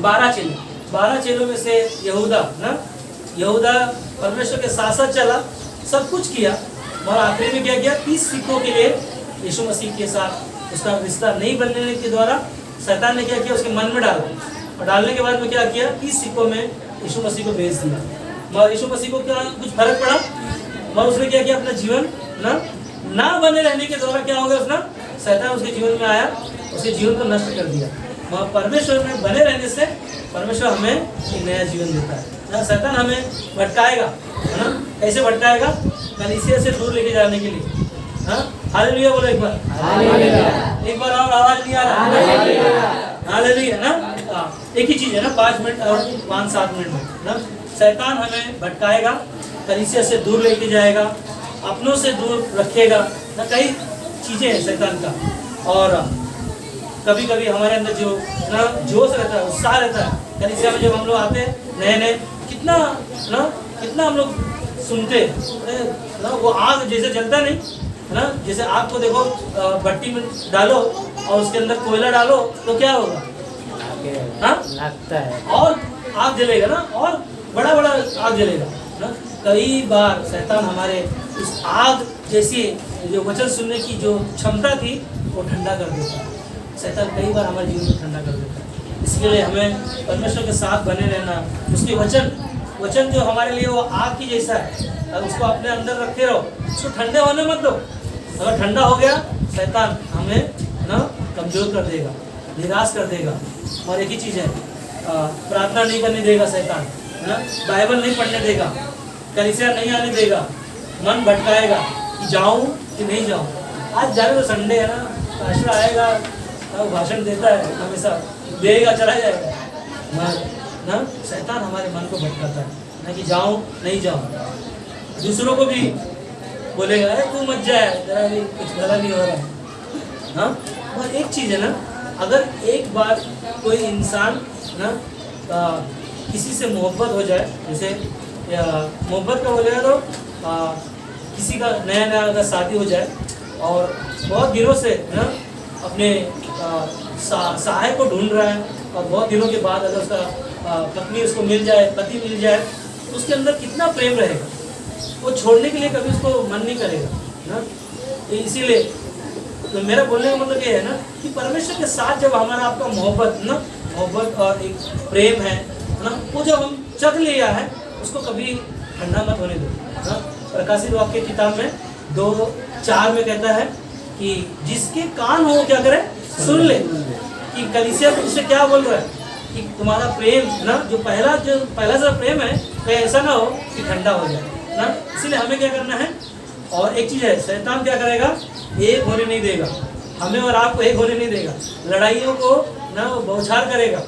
12 चेले। 12 चेलों में से यहूदा ना, यहूदा परमेश्वर के साथ साथ चला, सब कुछ किया, और आखिरी में क्या किया, 30 सिक्कों के लिए यीशु मसीह के साथ उसका रिश्ता नहीं बनने के द्वारा शैतान ने क्या किया, उसके मन में डाला, और डालने के बाद में क्या किया, 30 सिक्कों में यीशु मसीह को भेज दिया। मगर यीशु मसीह को क्या कुछ फर्क पड़ा, मगर उसने क्या किया, अपना जीवन ना बने रहने के द्वारा क्या हो गया, उसने शैतान उसके जीवन में आया, उसके जीवन को नष्ट कर दिया। मगर परमेश्वर में बने रहने से परमेश्वर हमें एक नया जीवन देता है ना। शैतान हमें भटकाएगा है ना, कैसे भटकाएगा, कलीसिया से दूर लेके जाने के लिए। हाँ, हालेलुया बोलो एक बार, एक बार और आवाज नहीं आ रहा, हालेलुया ना। एक ही चीज है ना, 5 मिनट और 5-7 मिनट में ना, शैतान हमें भटकाएगा, कलीसिया से दूर लेके जाएगा, अपनों से दूर रखेगा ना। कई चीजें हैं शैतान का। और कभी कभी हमारे अंदर जो ना जोश रहता है, उत्साह रहता है, कलीसिया में जब हम लोग आते हैं नए नए, कितना हम लोग सुनते ना, वो आग जैसे जलता नहीं है ना, जैसे आग को देखो भट्टी में डालो और उसके अंदर कोयला डालो तो क्या होगा, हाँ लगता है, और आग जलेगा ना, और बड़ा बड़ा आग जलेगा ना। कई बार शैतान हमारे उस आग जैसी जो वचन सुनने की जो क्षमता थी वो ठंडा कर देता है। शैतान कई बार हमारे जीवन को ठंडा कर देता है। इसके लिए हमें परमेश्वर के साथ बने रहना, उसके वचन जो हमारे लिए वो आग की जैसा है, अगर उसको अपने अंदर रखे रहो, उसको ठंडे होने मत दो। अगर ठंडा हो गया शैतान हमें ना कमजोर कर देगा, निराश कर देगा। और एक ही चीज़ है, प्रार्थना नहीं करने देगा शैतान है ना, बाइबल नहीं पढ़ने देगा, कलीसिया नहीं आने देगा, मन भटकाएगा कि जाऊं कि नहीं जाऊं। आज जाने तो संडे है ना, पास्टर आएगा वो भाषण देता है, हमेशा देगा चला जाएगा ना। शैतान हमारे मन को भटकाता है ना, कि जाऊं नहीं जाऊं। दूसरों को भी बोलेगा, अरे तू मत जाए, तेरा भी कुछ भला नहीं हो रहा है। हाँ, और एक चीज़ है ना, अगर एक बार कोई इंसान ना किसी से मोहब्बत हो जाए, जैसे मोहब्बत का बोलेगा तो किसी का नया अगर शादी हो जाए और बहुत दिनों से ना अपने सहायक को ढूंढ रहा है, और बहुत दिनों के बाद अगर उसका पत्नी उसको मिल जाए, पति मिल जाए, तो उसके अंदर कितना प्रेम रहेगा, वो छोड़ने के लिए कभी उसको मन नहीं करेगा ना। इसीलिए तो मेरा बोलने का मतलब ये है ना, कि परमेश्वर के साथ जब हमारा आपका मोहब्बत और एक प्रेम है ना, वो जब हम चख लिया है, उसको कभी ठंडा मत होने दो ना। प्रकाशित वाक्य की किताब में 2:4 में कहता है कि जिसके कान हो क्या करे, सुन ले, कि कलीसिया उससे क्या बोल रहा है, कि तुम्हारा प्रेम ना, जो पहला सा प्रेम है, कहीं ऐसा ना हो कि ठंडा हो जाए ना। इसलिए हमें क्या करना है। और एक चीज़ है, शैतान क्या करेगा, एक होने नहीं देगा, हमें और आपको एक होने नहीं देगा, लड़ाइयों को ना वो बौछार करेगा।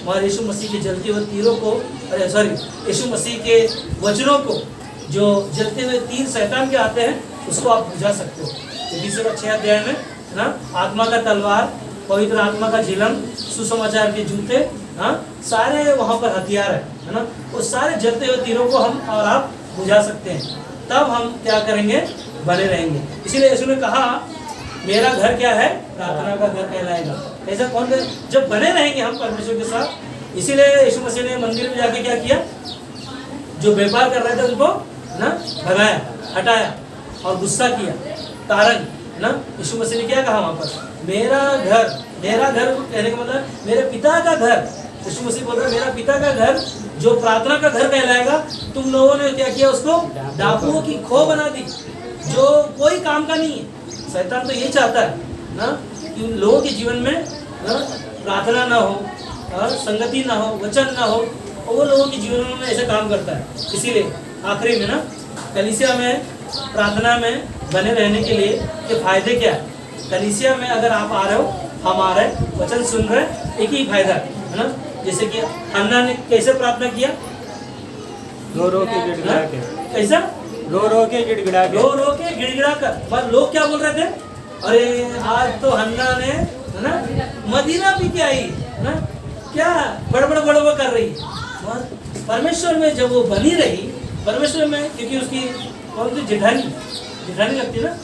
और यीशु मसीह के जलते हुए तीरों को, यीशु मसीह के वचनों को, जो जलते हुए तीर शैतान के आते हैं, उसको आप बुझा सकते हो। तो 6 अध्याय में ना, आत्मा का तलवार, पवित्र आत्मा का झिलम, सुसमाचार के जूते, हाँ सारे वहाँ पर हथियार है ना, वो सारे जलते हुए तीरों को हम और आप बुझा सकते हैं। तब हम क्या करेंगे, बने रहेंगे। इसीलिए यीशु ने कहा, मेरा घर क्या है, प्रार्थना का घर कहलाएगा। ऐसा कौन है, जब बने रहेंगे हम परमेश्वर के साथ। इसीलिए यीशु मसीह ने मंदिर में जाके क्या किया, जो व्यापार कर रहे थे उनको ना भगाया, हटाया और गुस्सा किया, कारण ना। यीशु मसीह ने क्या कहा वहाँ पर, मेरा घर कहने का मतलब मेरे पिता का घर। यीशु मसीह बोल रहे, मेरा पिता का घर जो प्रार्थना का घर कहलाएगा, तुम लोगों ने क्या किया, उसको डाकुओं की खो बना दी, जो कोई काम का नहीं है। शैतान तो ये चाहता है ना, कि लोगों के जीवन में ना प्रार्थना ना हो, संगति ना हो, वचन ना हो, और वो लोगों के जीवन में ऐसे काम करता है। इसीलिए आखिरी में ना, कलीसिया में प्रार्थना में बने रहने के लिए के फायदे क्या है। कलीसिया में अगर आप आ रहे हो, हम आ रहे हैं, वचन सुन रहे हैं, एक ही फायदा है ना। जैसे कि हन्ना ने कैसे प्रार्थना किया, रो रो के गिड़गिड़ा के कैसा रो रो के गिड़गिड़ा के रो रो के गिड़गिड़ा कर। पर लोग क्या बोल रहे थे, अरे आज तो हन्ना ने है ना मदीना पी के आई है ना, क्या बड़बड़ बड़बड़ कर रही है। और परमेश्वर में जब वो बनी रही, परमेश्वर में, क्योंकि उसकी कौन सी जेठानी लगती है ना,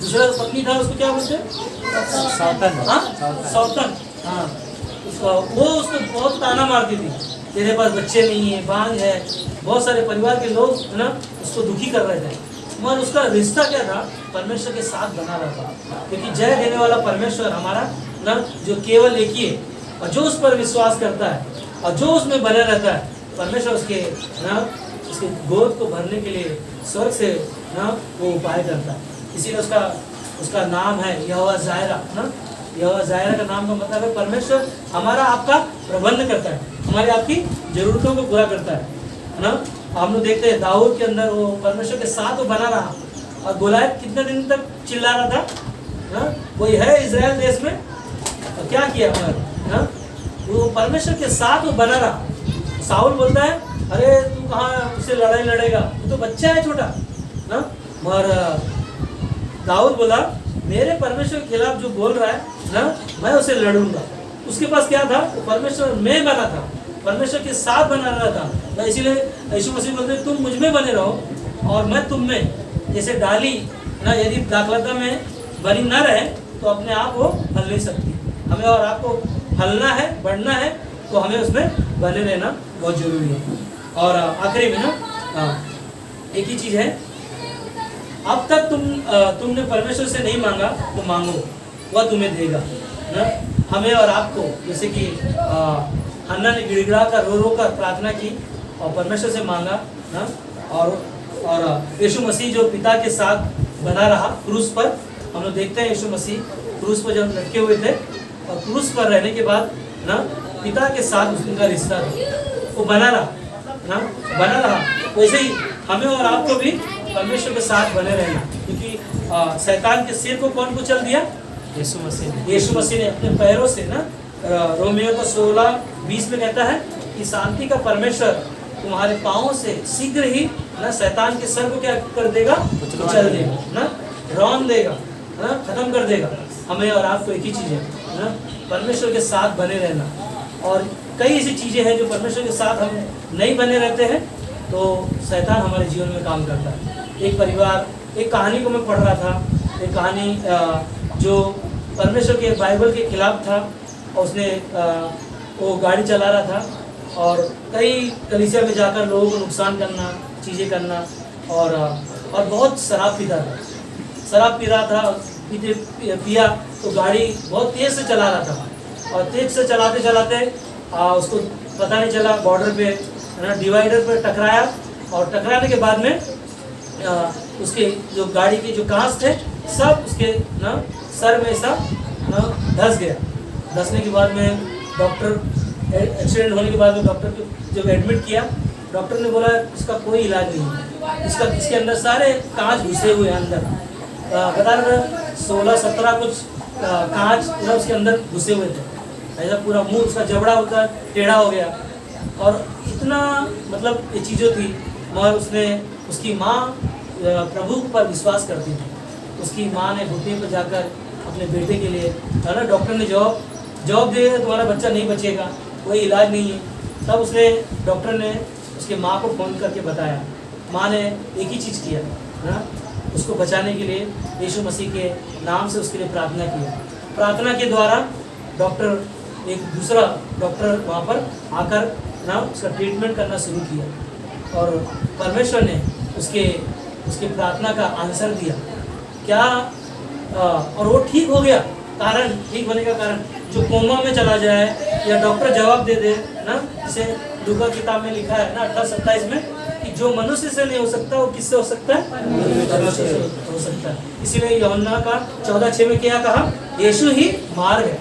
दूसरा पत्नी था उसको क्या बोलते हैं, सौतन हाँ सौतन, हाँ वो उसको बहुत ताना मारती थी, तेरे पास बच्चे नहीं है, बांझ है, बहुत सारे परिवार के लोग है ना उसको दुखी कर रहे थे। मगर उसका रिश्ता क्या था, परमेश्वर के साथ बना रहा था, क्योंकि जय देने वाला परमेश्वर हमारा ना जो केवल एक ही है, और जो उस पर विश्वास करता है और जो उसमें बने रहता है, परमेश्वर उसके ना उसके गोद को भरने के लिए स्वर्ग से ना वो उपाय करता है। इसीलिए उसका नाम है यहोवा जायरा ना। यहोवा जायरा का नाम का मतलब है परमेश्वर हमारा आपका प्रबंध करता है, हमारी आपकी जरूरतों को पूरा करता है ना। हम लोग देखते हैं दाऊद के अंदर वो परमेश्वर के साथ वो बना रहा, और गोलायत कितने दिन तक चिल्ला रहा था ना, वही है इजराइल देश में, और क्या किया हमारे ना, वो परमेश्वर के साथ वो बना रहा। साउल बोलता है, अरे तू कहाँ उससे लड़ाई लड़ेगा, वो तो बच्चा है छोटा ना। मगर दाऊद बोला, मेरे परमेश्वर के खिलाफ जो बोल रहा है ना, मैं उसे लड़ूंगा। उसके पास क्या था, वो परमेश्वर में बना था, परमेश्वर के साथ बना रहा था। इसीलिए यीशु मसीह बोलते, तुम मुझ में बने रहो और मैं तुम में। जैसे डाली ना यदि दाखलता में बनी ना रहे तो अपने आप वो हल नहीं सकती। हमें और आपको हलना है, बढ़ना है, तो हमें उसमें बने रहना बहुत जरूरी है। और आखिरी में ना एक ही चीज़ है, अब तक तुमने परमेश्वर से नहीं मांगा तो मांगो, वह तुम्हें देगा ना। हमें और आपको, जैसे कि हन्ना ने गिड़गिड़ा कर रो रो कर प्रार्थना की और परमेश्वर से मांगा ना, और यीशु मसीह जो पिता के साथ बना रहा क्रूस पर। हम लोग देखते हैं यीशु मसीह क्रूस पर जब लटके हुए थे, और क्रूस पर रहने के बाद ना पिता के साथ उनका रिश्ता था, वो बना रहा। वैसे ही हमें और आपको भी परमेश्वर के साथ बने रहना, क्योंकि शैतान के सिर को कौन कुचल दिया, यीशु मसीह ने अपने पैरों से ना। रोमियो को 16:20 में कहता है कि शांति का परमेश्वर तुम्हारे पाँवों से शीघ्र ही ना शैतान के सर को क्या कर देगा, कुचल देगा ना, रौंद देगा ना, खत्म कर देगा। हमें और आपको एक ही चीज़ है ना, परमेश्वर के साथ बने रहना। और कई ऐसी चीज़ें हैं जो परमेश्वर के साथ हम नहीं बने रहते हैं तो शैतान हमारे जीवन में काम करता है। एक परिवार, एक कहानी को मैं पढ़ रहा था, एक कहानी जो परमेश्वर के बाइबल के खिलाफ था, और उसने वो गाड़ी चला रहा था और कई कलीसिया में जाकर लोगों को नुकसान करना, चीज़ें करना, और बहुत शराब पीता था। शराब पी रहा था, पिया तो गाड़ी बहुत तेज़ से चला रहा था, और तेज़ से चलाते चलाते उसको पता नहीं चला, बॉर्डर पे ना डिवाइडर पे टकराया, और टकराने के बाद में उसके जो गाड़ी के जो कांच थे सब उसके ना सर में ऐसा ना धंस गया। धंसने के बाद में डॉक्टर, एक्सीडेंट होने के बाद में डॉक्टर को जब एडमिट किया, डॉक्टर ने बोला इसका कोई इलाज नहीं है, इसके अंदर सारे कांच घुसे हुए हैं अंदर। बता रहे 16-17 कुछ कांच पूरा उसके अंदर घुसे हुए थे, ऐसा पूरा मुंह उसका जबड़ा होता टेढ़ा हो गया, और इतना मतलब ये चीज़ें थी। मगर उसकी माँ प्रभु पर विश्वास करती थी। उसकी माँ ने घुटने पर जाकर अपने बेटे के लिए ना, डॉक्टर ने जवाब दिया तुम्हारा बच्चा नहीं बचेगा, कोई इलाज नहीं है। तब डॉक्टर ने उसके माँ को फ़ोन करके बताया। माँ ने एक ही चीज़ किया ना, उसको बचाने के लिए यीशु मसीह के नाम से उसके लिए प्रार्थना किया। प्रार्थना के द्वारा एक दूसरा डॉक्टर वहाँ पर आकर ना उसका ट्रीटमेंट करना शुरू किया, और परमेश्वर ने उसके प्रार्थना का आंसर दिया क्या, और वो ठीक हो गया। ठीक होने का कारण, जो कोमा में चला जाए या डॉक्टर जवाब दे दे ना, जैसे लूका किताब में लिखा है ना 18:27 में कि जो मनुष्य से नहीं हो सकता वो किससे हो सकता है, परमेश्वर से हो सकता है। इसीलिए यूहन्ना का 14:6 में क्या कहा, यीशु ही मार्ग है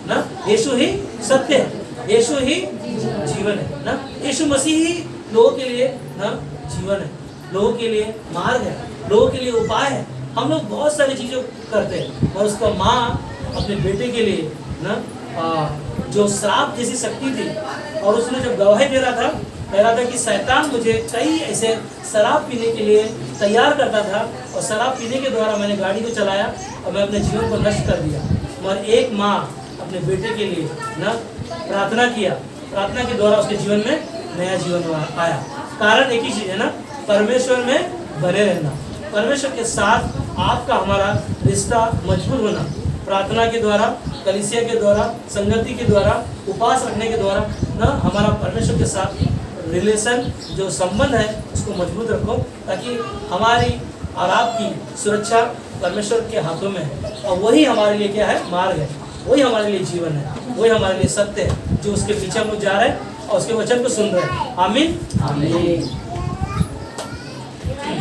ना, यीशु ही सत्य है, यीशु ही जीवन है ना, यीशु मसीह ही लोगों के लिए ना जीवन है, लोगों के लिए मार्ग है, लोगों के लिए उपाय है। हम लोग बहुत सारी चीज़ें करते हैं, और उसका माँ अपने बेटे के लिए ना जो श्राप जैसी शक्ति थी, और उसने जब गवाही दे रहा था कह रहा था कि शैतान मुझे कई ऐसे शराब पीने के लिए तैयार करता था, और शराब पीने के द्वारा मैंने गाड़ी को चलाया और मैं अपने जीवन को नष्ट कर दिया। मगर एक माँ अपने बेटे के लिए ना प्रार्थना किया, प्रार्थना के द्वारा उसके जीवन में नया जीवन आया। कारण एक ही चीज़ है ना, परमेश्वर में बने रहना, परमेश्वर के साथ आपका हमारा रिश्ता मजबूत होना, प्रार्थना के द्वारा, कलीसिया के द्वारा, संगति के द्वारा, उपवास रखने के द्वारा ना हमारा परमेश्वर के साथ रिलेशन जो संबंध है उसको मजबूत रखो, ताकि हमारी और आपकी सुरक्षा परमेश्वर के हाथों में है। और वही हमारे लिए क्या है, मार्ग है, वही हमारे लिए जीवन है, वही हमारे लिए सत्य है, जो उसके पीछे हम लोग जा रहे हैं और उसके वचन को सुन रहे हैं। आमीन। आमीन।